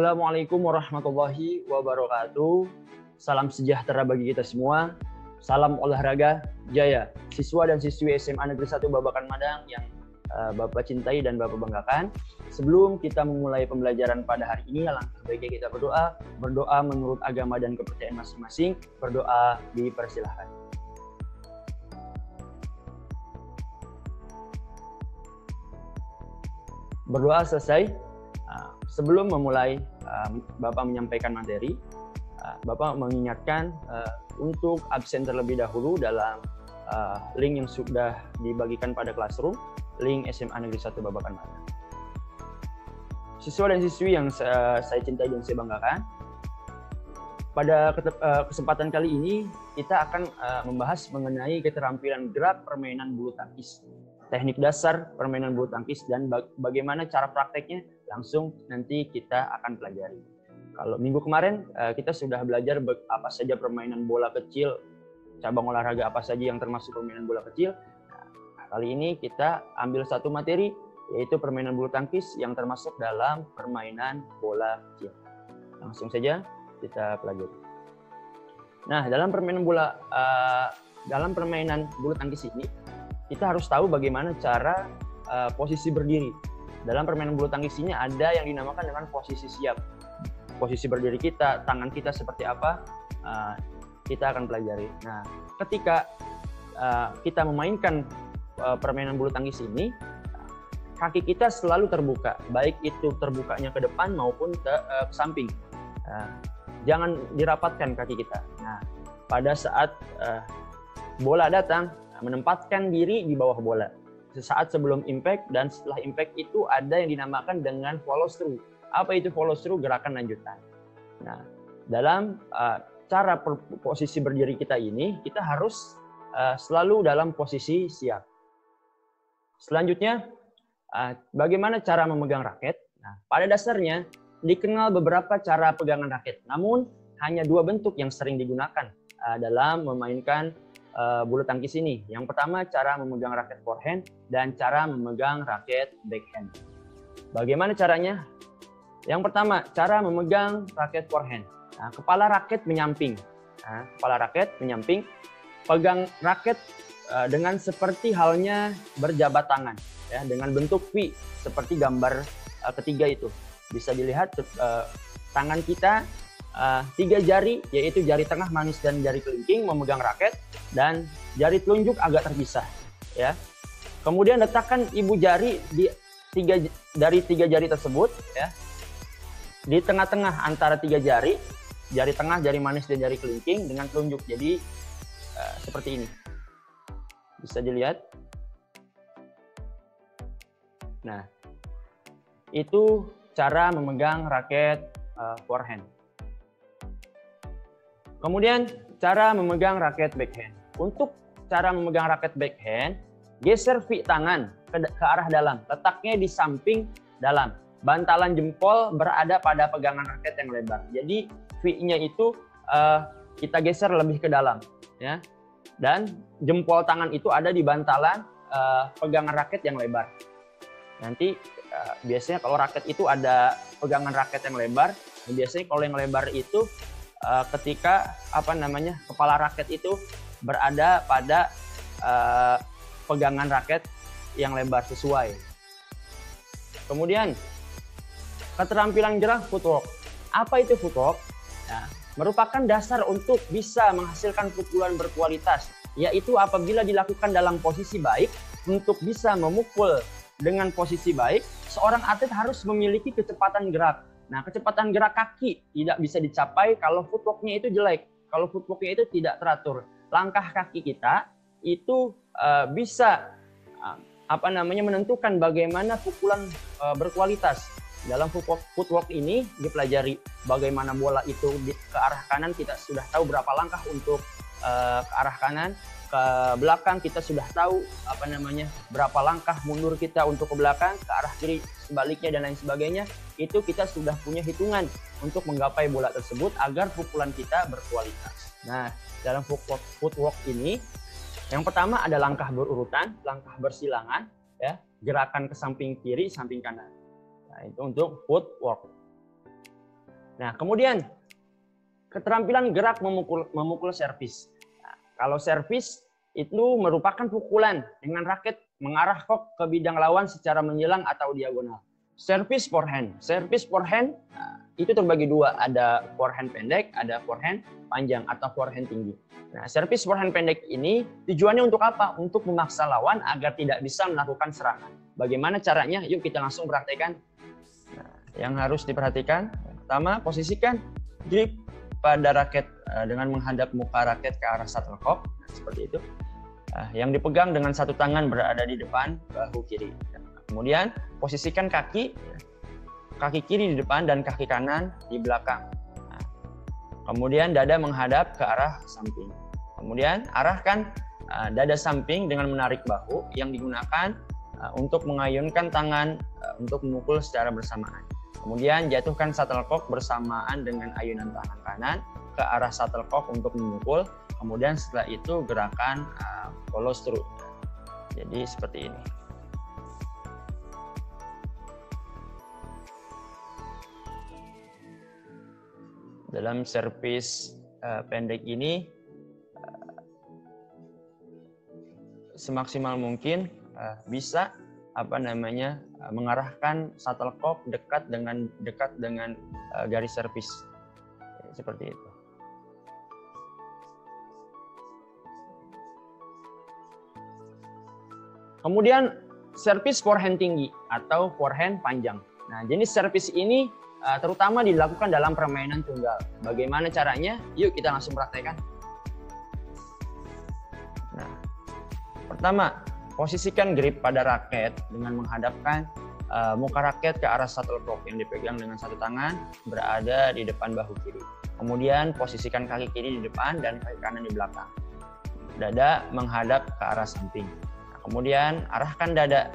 Assalamualaikum warahmatullahi wabarakatuh. Salam sejahtera bagi kita semua. Salam olahraga jaya. Siswa dan siswi SMA Negeri 1 Babakan Madang yang Bapak cintai dan Bapak banggakan. Sebelum kita memulai pembelajaran pada hari ini, alangkah baiknya kita berdoa. Berdoa menurut agama dan kepercayaan masing-masing. Berdoa dipersilahkan. Berdoa selesai. Sebelum memulai Bapak menyampaikan materi, Bapak mengingatkan untuk absen terlebih dahulu dalam link yang sudah dibagikan pada classroom, link SMA Negeri 1 Babakan Madang. Siswa dan siswi yang saya cintai dan saya banggakan, pada kesempatan kali ini kita akan membahas mengenai keterampilan gerak permainan bulu tangkis, teknik dasar permainan bulu tangkis, dan bagaimana cara prakteknya langsung nanti kita akan pelajari. Kalau minggu kemarin kita sudah belajar apa saja permainan bola kecil, cabang olahraga apa saja yang termasuk permainan bola kecil. Nah, kali ini kita ambil satu materi, yaitu permainan bulu tangkis yang termasuk dalam permainan bola kecil. Langsung saja kita pelajari. Nah, dalam permainan bulu tangkis ini kita harus tahu bagaimana cara posisi berdiri. Dalam permainan bulu tangkis ini ada yang dinamakan dengan posisi siap. Posisi berdiri kita, tangan kita seperti apa, kita akan pelajari. Nah, ketika kita memainkan permainan bulu tangkis ini, kaki kita selalu terbuka, baik itu terbukanya ke depan maupun ke samping. Jangan dirapatkan kaki kita. Nah, pada saat bola datang, menempatkan diri di bawah bola. Sesaat sebelum impact dan setelah impact itu ada yang dinamakan dengan follow through. Apa itu follow through? Gerakan lanjutan. Nah, dalam cara posisi berdiri kita ini, kita harus selalu dalam posisi siap. Selanjutnya, bagaimana cara memegang raket? Nah, pada dasarnya dikenal beberapa cara pegangan raket. Namun hanya dua bentuk yang sering digunakan dalam memainkan bulu tangkis ini. Yang pertama, cara memegang raket forehand dan cara memegang raket backhand. Bagaimana caranya? Yang pertama, cara memegang raket forehand. Nah, kepala raket menyamping. Pegang raket dengan seperti halnya berjabat tangan, ya, dengan bentuk V seperti gambar ketiga itu. Bisa dilihat tangan kita 3 jari, yaitu jari tengah manis dan jari kelingking memegang raket, dan jari telunjuk agak terpisah, ya. Kemudian letakkan ibu jari dari 3 jari tersebut, ya, di tengah-tengah antara 3 jari, jari tengah, jari manis dan jari kelingking dengan telunjuk. Jadi seperti ini. Bisa dilihat. Nah, itu cara memegang raket forehand. Kemudian cara memegang raket backhand. Untuk cara memegang raket backhand, geser V tangan ke arah dalam, letaknya di samping dalam. Bantalan jempol berada pada pegangan raket yang lebar. Jadi V-nya itu kita geser lebih ke dalam, ya. Dan jempol tangan itu ada di bantalan pegangan raket yang lebar. Nanti biasanya kalau raket itu ada pegangan raket yang lebar, biasanya kalau yang lebar itu ketika kepala raket itu berada pada pegangan raket yang lebar sesuai. Kemudian keterampilan gerak footwork. Apa itu footwork? Nah, merupakan dasar untuk bisa menghasilkan pukulan berkualitas, yaitu apabila dilakukan dalam posisi baik. Untuk bisa memukul dengan posisi baik, seorang atlet harus memiliki kecepatan gerak. Nah, kecepatan gerak kaki tidak bisa dicapai kalau footwork-nya itu jelek, kalau footwork-nya itu tidak teratur. Langkah kaki kita itu bisa menentukan bagaimana pukulan berkualitas. Dalam footwork ini dipelajari bagaimana bola itu ke arah kanan, kita sudah tahu berapa langkah untuk ke arah kanan. Ke belakang kita sudah tahu berapa langkah mundur kita untuk ke belakang, ke arah kiri sebaliknya dan lain sebagainya. Itu kita sudah punya hitungan untuk menggapai bola tersebut agar pukulan kita berkualitas. Nah, dalam footwork ini yang pertama ada langkah berurutan, langkah bersilangan, ya, gerakan ke samping kiri, samping kanan. Nah, itu untuk footwork. Nah, kemudian keterampilan gerak memukul servis. Nah, kalau servis itu merupakan pukulan dengan raket mengarah kok ke bidang lawan secara menyilang atau diagonal. Servis forehand. Servis forehand itu terbagi dua, ada forehand pendek, ada forehand panjang atau forehand tinggi. Nah, servis forehand pendek ini tujuannya untuk apa? Untuk memaksa lawan agar tidak bisa melakukan serangan. Bagaimana caranya? Yuk kita langsung praktekkan. Nah, yang harus diperhatikan, pertama, posisikan grip pada raket dengan menghadap muka raket ke arah shuttlecock, seperti itu. Yang dipegang dengan satu tangan berada di depan bahu kiri. Kemudian posisikan kaki kiri di depan dan kaki kanan di belakang. Kemudian dada menghadap ke arah samping. Kemudian arahkan dada samping dengan menarik bahu yang digunakan untuk mengayunkan tangan untuk memukul secara bersamaan. Kemudian jatuhkan shuttlecock bersamaan dengan ayunan tangan kanan ke arah shuttlecock untuk memukul. Kemudian setelah itu gerakan follow through. Jadi seperti ini. Dalam servis pendek ini semaksimal mungkin bisa mengarahkan shuttlecock dekat dengan garis servis. Seperti itu. Kemudian servis forehand tinggi atau forehand panjang. Nah, jenis servis ini terutama dilakukan dalam permainan tunggal. Bagaimana caranya? Yuk kita langsung praktekkan. Nah, pertama, posisikan grip pada raket dengan menghadapkan muka raket ke arah shuttlecock yang dipegang dengan satu tangan berada di depan bahu kiri. Kemudian posisikan kaki kiri di depan dan kaki kanan di belakang. Dada menghadap ke arah samping. Kemudian arahkan dada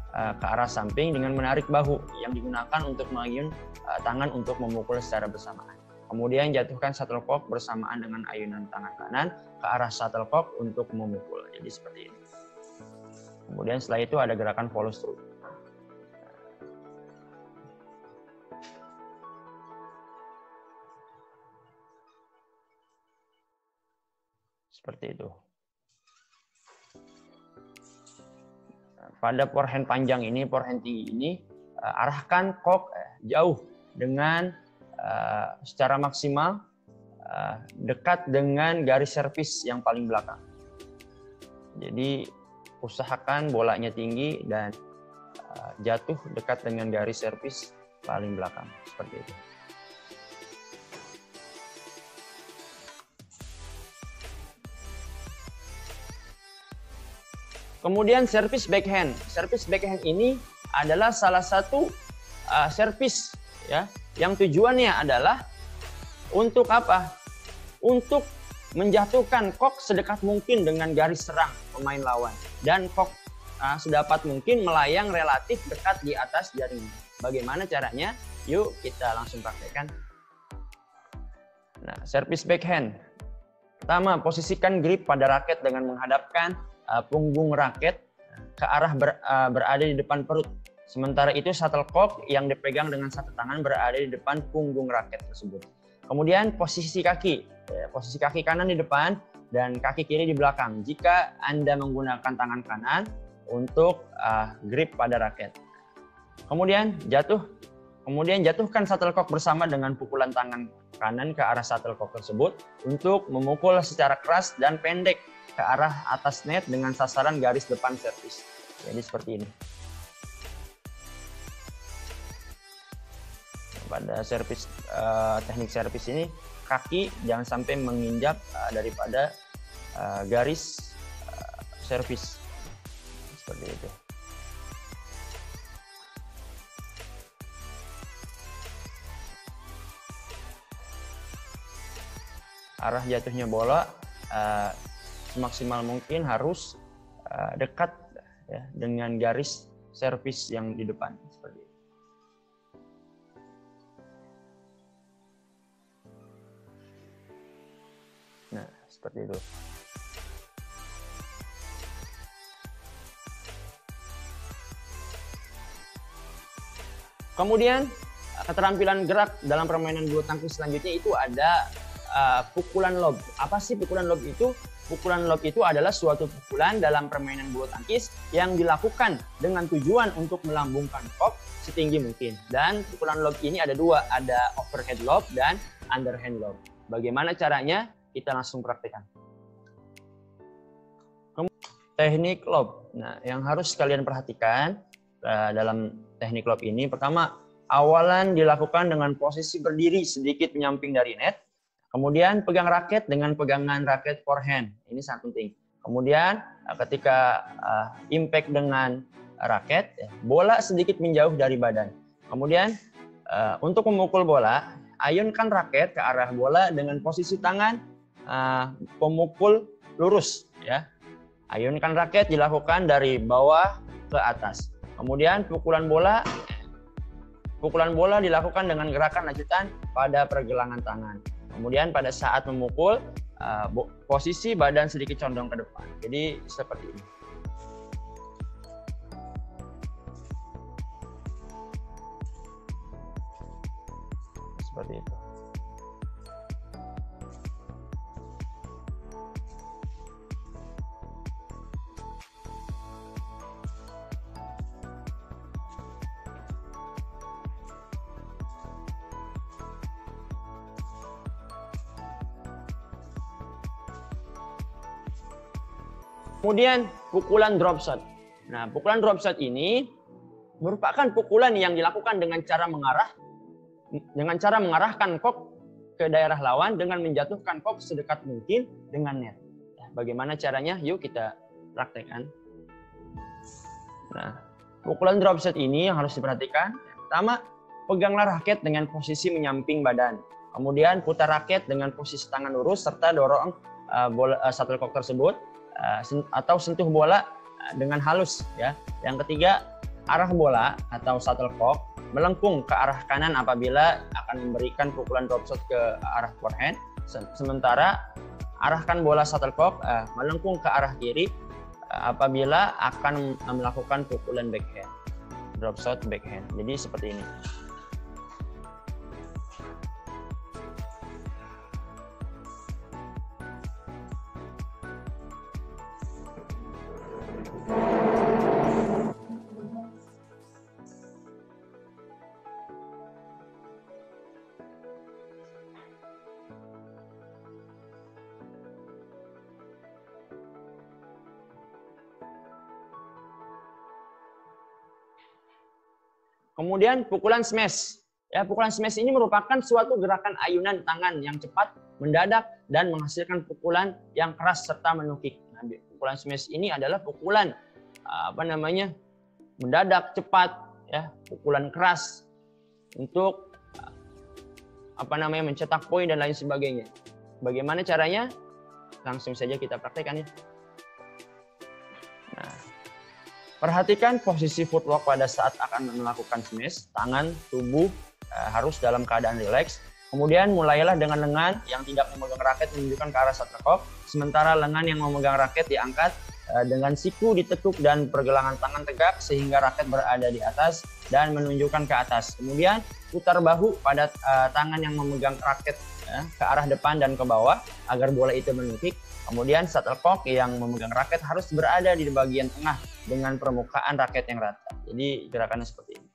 ke arah samping dengan menarik bahu yang digunakan untuk mengayun tangan untuk memukul secara bersamaan. Kemudian jatuhkan shuttlecock bersamaan dengan ayunan tangan kanan ke arah shuttlecock untuk memukul. Jadi seperti ini. Kemudian setelah itu ada gerakan follow through. Seperti itu. Pada forehand panjang ini, forehand tinggi ini, arahkan kok jauh dengan secara maksimal dekat dengan garis servis yang paling belakang. Jadi usahakan bolanya tinggi dan jatuh dekat dengan garis servis paling belakang, seperti itu. Kemudian servis backhand. Servis backhand ini adalah salah satu servis ya, yang tujuannya adalah untuk apa? Untuk menjatuhkan kok sedekat mungkin dengan garis serang pemain lawan dan kok sedapat mungkin melayang relatif dekat di atas jaring. Bagaimana caranya? Yuk kita langsung praktekkan. Nah, servis backhand. Pertama, posisikan grip pada raket dengan menghadapkan punggung raket ke arah berada di depan perut. Sementara itu shuttlecock yang dipegang dengan satu tangan berada di depan punggung raket tersebut. Kemudian posisi kaki kanan di depan dan kaki kiri di belakang jika Anda menggunakan tangan kanan untuk grip pada raket. Kemudian jatuhkan shuttlecock bersama dengan pukulan tangan kanan ke arah shuttlecock tersebut untuk memukul secara keras dan pendek ke arah atas net dengan sasaran garis depan servis. Jadi seperti ini. Pada servis teknik servis ini kaki jangan sampai menginjak daripada garis servis. Seperti itu. Arah jatuhnya bola semaksimal mungkin harus dekat ya, dengan garis servis yang di depan. Seperti itu. Nah, seperti itu. Kemudian keterampilan gerak dalam permainan bulu tangkis selanjutnya itu ada pukulan lob. Apa sih pukulan lob itu? Pukulan lob itu adalah suatu pukulan dalam permainan bulu tangkis yang dilakukan dengan tujuan untuk melambungkan kop setinggi mungkin. Dan pukulan lob ini ada dua, ada overhead lob dan underhand lob. Bagaimana caranya? Kita langsung praktekkan. Teknik lob. Nah, yang harus kalian perhatikan dalam teknik lob ini, pertama, awalan dilakukan dengan posisi berdiri sedikit menyamping dari net. Kemudian pegang raket dengan pegangan raket forehand. Ini sangat penting. Kemudian ketika impact dengan raket, bola sedikit menjauh dari badan. Kemudian untuk memukul bola, ayunkan raket ke arah bola dengan posisi tangan pemukul lurus. Ya. Ayunkan raket dilakukan dari bawah ke atas. Kemudian pukulan bola dilakukan dengan gerakan lanjutan pada pergelangan tangan. Kemudian pada saat memukul, posisi badan sedikit condong ke depan. Jadi seperti ini. Seperti itu. Kemudian pukulan drop shot. Nah, pukulan drop shot ini merupakan pukulan yang dilakukan dengan cara mengarahkan kok ke daerah lawan dengan menjatuhkan kok sedekat mungkin dengan net. Nah, bagaimana caranya? Yuk kita praktekkan. Nah, pukulan drop shot ini yang harus diperhatikan. Pertama, peganglah raket dengan posisi menyamping badan. Kemudian putar raket dengan posisi tangan lurus serta dorong bola shuttlecock tersebut atau sentuh bola dengan halus ya. Yang ketiga, arah bola atau shuttlecock melengkung ke arah kanan apabila akan memberikan pukulan drop shot ke arah forehand. Sementara arahkan bola shuttlecock melengkung ke arah kiri apabila akan melakukan pukulan backhand. Drop shot backhand. Jadi seperti ini. Kemudian pukulan smash. Ya, pukulan smash ini merupakan suatu gerakan ayunan tangan yang cepat, mendadak, dan menghasilkan pukulan yang keras serta menukik. Nah, pukulan smash ini adalah pukulan mendadak, cepat, ya, pukulan keras untuk mencetak poin dan lain sebagainya. Bagaimana caranya? Langsung saja kita praktekkan ya. Nah, perhatikan posisi footwork pada saat akan melakukan smash. Tangan, tubuh harus dalam keadaan rileks. Kemudian mulailah dengan lengan yang tidak memegang raket menunjukkan ke arah shuttlecock. Sementara lengan yang memegang raket diangkat dengan siku ditekuk dan pergelangan tangan tegak sehingga raket berada di atas dan menunjukkan ke atas. Kemudian putar bahu pada tangan yang memegang raket ke arah depan dan ke bawah agar bola itu menukik. Kemudian shuttlecock yang memegang raket harus berada di bagian tengah dengan permukaan raket yang rata. Jadi gerakannya seperti ini.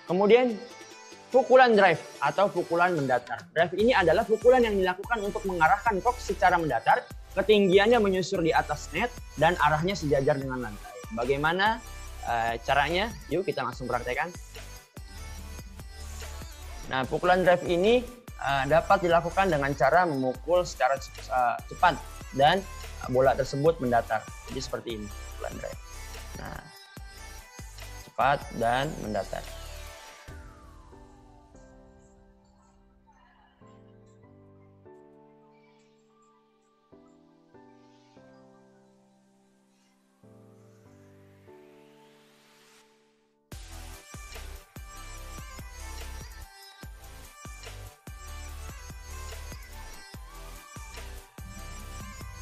Kemudian pukulan drive atau pukulan mendatar. Drive ini adalah pukulan yang dilakukan untuk mengarahkan kok secara mendatar, ketinggiannya menyusur di atas net dan arahnya sejajar dengan lantai. Bagaimana caranya? Yuk kita langsung praktekkan. Nah, pukulan drive ini dapat dilakukan dengan cara memukul secara cepat dan bola tersebut mendatar. Jadi seperti ini pukulan drive. Nah, cepat, dan mendatar.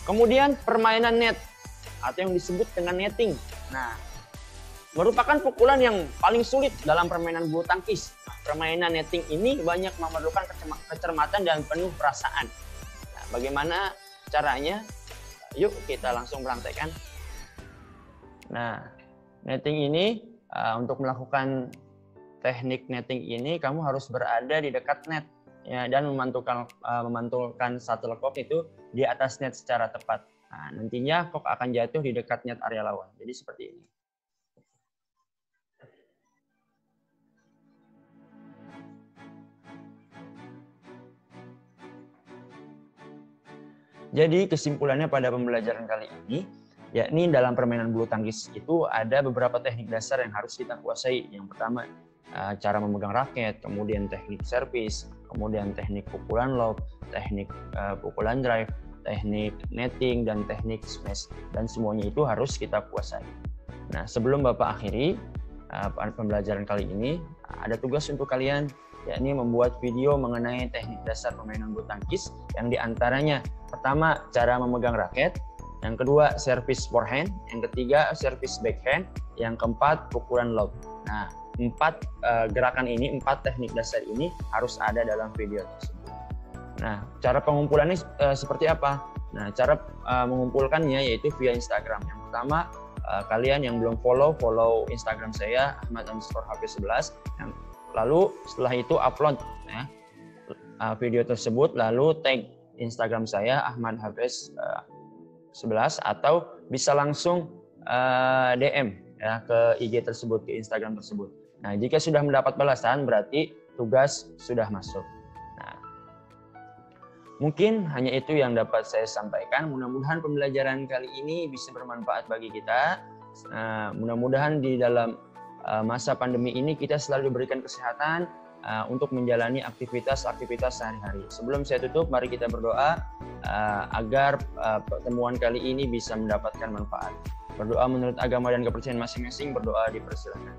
Kemudian permainan net atau yang disebut dengan netting. Nah, merupakan pukulan yang paling sulit dalam permainan bulu tangkis. Permainan netting ini banyak memerlukan kecermatan dan penuh perasaan. Nah, bagaimana caranya? Yuk kita langsung praktekkan. Nah, netting ini untuk melakukan teknik netting ini kamu harus berada di dekat net. Ya, dan memantulkan shuttlecock itu di atas net secara tepat. Nah, nantinya kok akan jatuh di dekat net area lawan. Jadi seperti ini. Jadi kesimpulannya pada pembelajaran kali ini, yakni dalam permainan bulu tangkis itu ada beberapa teknik dasar yang harus kita kuasai. Yang pertama, cara memegang raket, kemudian teknik servis, kemudian teknik pukulan lob, teknik pukulan drive, teknik netting, dan teknik smash. Dan semuanya itu harus kita kuasai. Nah, sebelum Bapak akhiri pembelajaran kali ini, ada tugas untuk kalian, yakni membuat video mengenai teknik dasar permainan bulu tangkis yang diantaranya pertama, cara memegang raket, yang kedua, servis forehand, yang ketiga, servis backhand, yang keempat, pukulan lob. Nah, empat teknik dasar ini harus ada dalam video tersebut. Nah, cara pengumpulannya seperti apa? Nah, cara mengumpulkannya yaitu via Instagram. Yang pertama, kalian yang belum follow Instagram saya Ahmad_HP11. Lalu setelah itu upload ya, video tersebut, lalu tag Instagram saya AhmadHafiz11 atau bisa langsung DM ya ke IG tersebut, ke Instagram tersebut. Nah, jika sudah mendapat balasan berarti tugas sudah masuk. Nah, mungkin hanya itu yang dapat saya sampaikan. Mudah-mudahan pembelajaran kali ini bisa bermanfaat bagi kita. Mudah-mudahan di dalam masa pandemi ini kita selalu diberikan kesehatan untuk menjalani aktivitas sehari-hari. Sebelum saya tutup, mari kita berdoa agar pertemuan kali ini bisa mendapatkan manfaat. Berdoa menurut agama dan kepercayaan masing-masing, berdoa dipersilakan.